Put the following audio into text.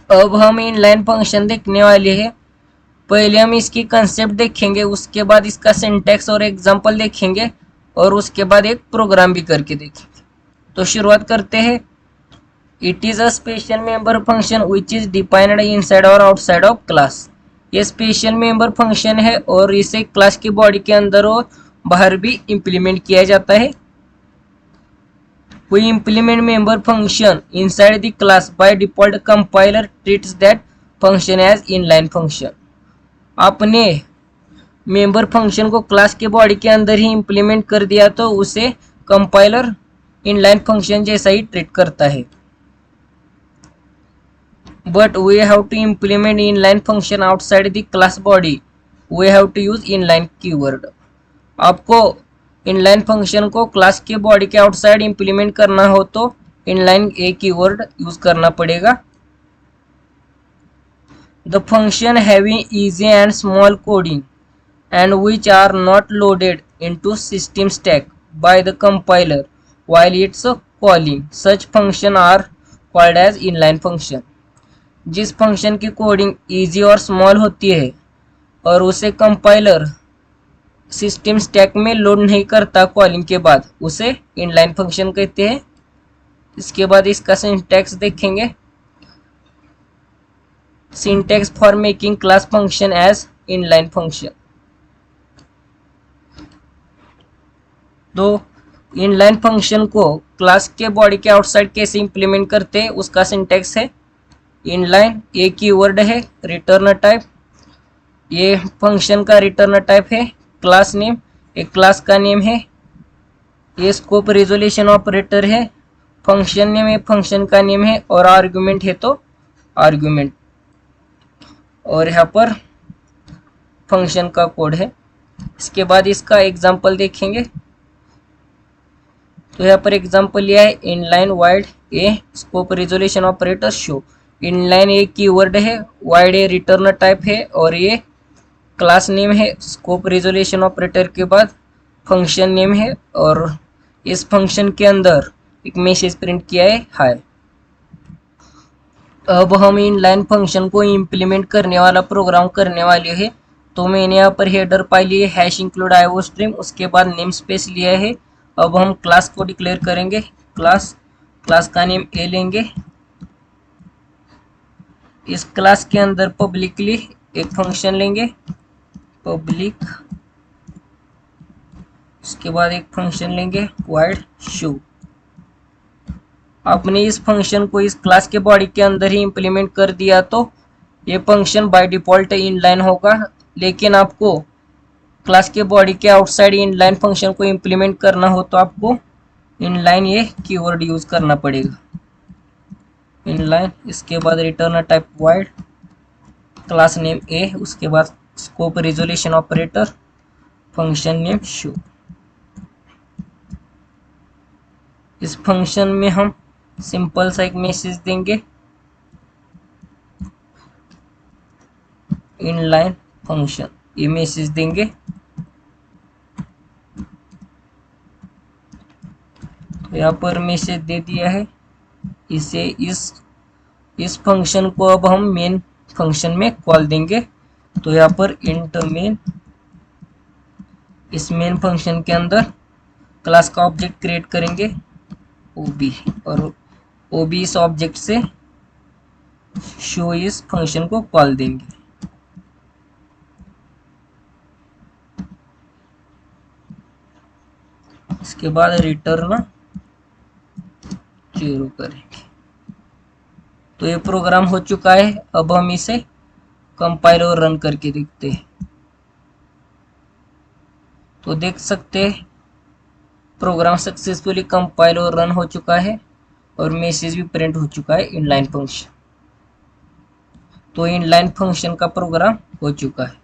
अब हम inline function देखने वाले हैं। पहले हम इसकी कंसेप्ट देखेंगे, उसके बाद इसका सिंटैक्स और एग्जांपल देखेंगे और उसके बाद एक प्रोग्राम भी करके देखेंगे। तो शुरुआत करते हैं। It is a special member function which is defined inside और आउटसाइड ऑफ क्लास। ये स्पेशल मेंबर फंक्शन है और इसे क्लास की बॉडी के अंदर और बाहर भी इम्प्लीमेंट किया जाता है। We implement member function inside the class. By default, compiler treats that function as inline function. आपने मेंबर फंक्शन को क्लास के बॉडी के अंदर ही इम्प्लीमेंट कर दिया तो उसे कंपाइलर इनलाइन फंक्शन जैसा ही ट्रीट करता है। But we have to implement inline function outside the class body, we have to use inline keyword. आपको इनलाइन फंक्शन को क्लास के बॉडी के आउटसाइड इंप्लीमेंट करना हो तो इनलाइन ए कीवर्ड यूज करना पड़ेगा। The function having easy and small coding and which are not loaded into system stack by the compiler while it's calling such function are called as inline function. जिस function की coding easy और small होती है और उसे compiler system stack में load नहीं करता कॉलिंग के बाद, उसे इनलाइन फंक्शन कहते हैं। इसके बाद इसका सिंटैक्स देखेंगे। Syntax for making class function as inline function. तो इनलाइन फंक्शन को क्लास के बॉडी के आउटसाइड कैसे इंप्लीमेंट करते हैं उसका सिंटैक्स है। इनलाइन ए कीवर्ड है, रिटर्न टाइप, ये फंक्शन का रिटर्न टाइप है। क्लास नेम एक क्लास का नेम है। ये स्कोप रिजोल्यूशन ऑपरेटर है। फंक्शन नेम एक फंक्शन का नेम है और आर्गुमेंट है तो आर्गुमेंट, और यहाँ पर फंक्शन का कोड है। इसके बाद इसका एग्जांपल देखेंगे। तो यहाँ पर एग्जांपल लिया है inline void A scope resolution operator show. Inline a keyword है, वाइड ए रिटर्न टाइप है और ये क्लास नेम है। स्कोप रिजोल्यूशन ऑपरेटर के बाद फंक्शन नेम है और इस फंक्शन के अंदर एक मैसेज प्रिंट किया है हाय। अब हम इनलाइन फंक्शन को इम्प्लीमेंट करने वाला प्रोग्राम करने वाले हैं। तो मैंने यहाँ पर हेडर फाइल लिए हैश इंक्लूड आईओ स्ट्रीम, उसके बाद नेम स्पेस लिया है। अब हम क्लास को डिक्लेयर करेंगे। क्लास का नेम ए लेंगे। इस क्लास के अंदर पब्लिकली एक फंक्शन लेंगे पब्लिक, उसके बाद एक फंक्शन लेंगे वाइड शो। आपने इस फंक्शन को इस क्लास के बॉडी के अंदर ही इंप्लीमेंट कर दिया तो ये फंक्शन बाय डिफॉल्ट इनलाइन होगा, लेकिन आपको क्लास के बॉडी के आउटसाइड इनलाइन फंक्शन को इंप्लीमेंट करना हो तो आपको इनलाइन ये कीवर्ड यूज करना पड़ेगा। इनलाइन, इसके बाद return type void, class name A, उसके बाद scope resolution operator, function name show. इस फंक्शन में हम सिंपल सा एक मैसेज देंगे इनलाइन फंक्शन, ये मैसेज देंगे। तो यहाँ पर मैसेज दे दिया है। इसे इस फंक्शन को अब हम मेन फंक्शन में कॉल देंगे। तो यहाँ पर इंट मेन, इस मेन फंक्शन के अंदर क्लास का ऑब्जेक्ट क्रिएट करेंगे ओबी, और ओबी इस ऑब्जेक्ट से शो इस फंक्शन को कॉल देंगे। इसके बाद रिटर्न 0 करेंगे। तो ये प्रोग्राम हो चुका है। अब हम इसे कंपाइल और रन करके देखते हैं। तो देख सकते हैं प्रोग्राम सक्सेसफुली कंपाइल और रन हो चुका है और मैसेज भी प्रिंट हो चुका है इनलाइन फंक्शन। तो इनलाइन फंक्शन का प्रोग्राम हो चुका है।